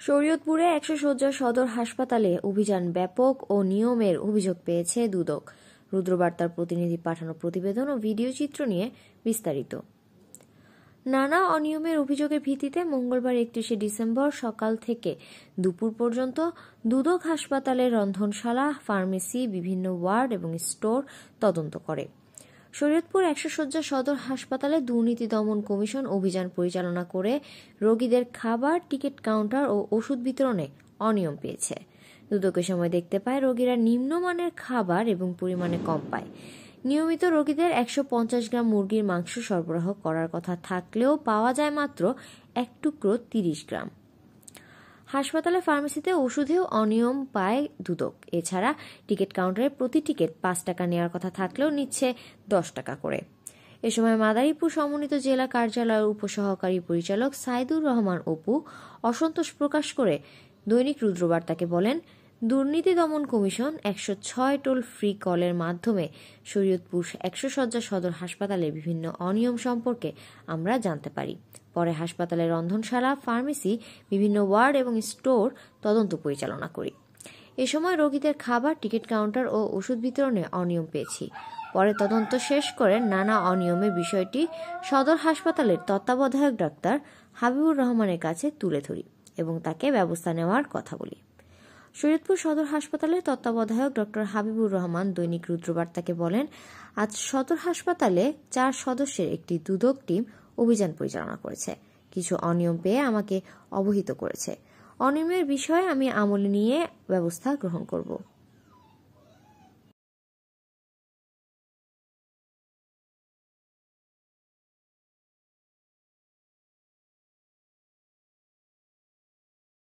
শরীয়তপুরে ১০০ শয্যার সদর হাসপাতালে অভিযান ব্যাপক ও নিয়মের অভিযোগ পেয়েছে দুদক। রুদ্রবার্তার প্রতিনিধি পাঠানো প্রতিবেদন ও ভিডিও চিত্র নিয়ে বিস্তারিত। নানা অনিয়মের অভিযোগের ভিত্তিতে মঙ্গলবার ৩১শে ডিসেম্বর সকাল থেকে দুপুর পর্যন্ত দুদক হাসপাতালের রন্ধনশালা, ফার্মেসি, বিভিন্ন ওয়ার্ড এবং স্টোর তদন্ত করে। শরীয়তপুর ১০০ শয্যা সদর হাসপাতালে দুর্নীতি দমন কমিশন অভিযান পরিচালনা করে রোগীদের খাবার, টিকিট কাউন্টার ও ওষুধ বিতরণে অনিয়ম পেয়েছে। দুদকের সময় দেখতে পায় রোগীরা নিম্নমানের খাবার এবং পরিমাণে কম পায়। নিয়মিত রোগীদের ১৫০ গ্রাম মুরগির মাংস সরবরাহ করার কথা থাকলেও পাওয়া যায় মাত্র ১ টুকরো ৩০ গ্রাম। হাসপাতালে ফার্মেসিতে ওষুধেও অনিয়ম পায় দুদক। এছাড়া টিকিট কাউন্টারে প্রতি টিকিট ৫ টাকা নেওয়ার কথা থাকলেও নিচ্ছে ১০ টাকা করে। এ সময় মাদারীপুর সমন্বিত জেলা কার্যালয়ের উপসহকারী পরিচালক সাইদুর রহমান অপু অসন্তোষ প্রকাশ করে দৈনিক রুদ্রবার্তাকে বলেন, দুর্নীতি দমন কমিশন ১০৬ টোল ফ্রি কলের মাধ্যমে শরীয়তপুর ১০০ শয্যা সদর হাসপাতালের বিভিন্ন অনিয়ম সম্পর্কে আমরা জানতে পারি। পরে হাসপাতালের রন্ধনশালা, ফার্মেসি, বিভিন্ন ওয়ার্ড এবং স্টোর তদন্ত পরিচালনা করি। এ সময় রোগীদের খাবার, টিকিট কাউন্টার ও ওষুধ বিতরণে অনিয়ম পেয়েছি। পরে তদন্ত শেষ করে নানা অনিয়মের বিষয়টি সদর হাসপাতালের তত্ত্বাবধায়ক ডাক্তার হাবিবুর রহমানের কাছে তুলে ধরি এবং তাকে ব্যবস্থা নেওয়ার কথা বলি। শরীয়তপুর সদর হাসপাতালের তত্ত্বাবধায়ক ডক্টর হাবিবুর রহমান দৈনিক রুদ্রবার্তাকে বলেন, আজ সদর হাসপাতালে ৪ সদস্যের একটি দুদক টিম অভিযান পরিচালনা করেছে। কিছু অনিয়ম পেয়ে আমাকে অবহিত করেছে। অনিয়মের বিষয়ে আমি আমলে নিয়ে ব্যবস্থা গ্রহণ করব।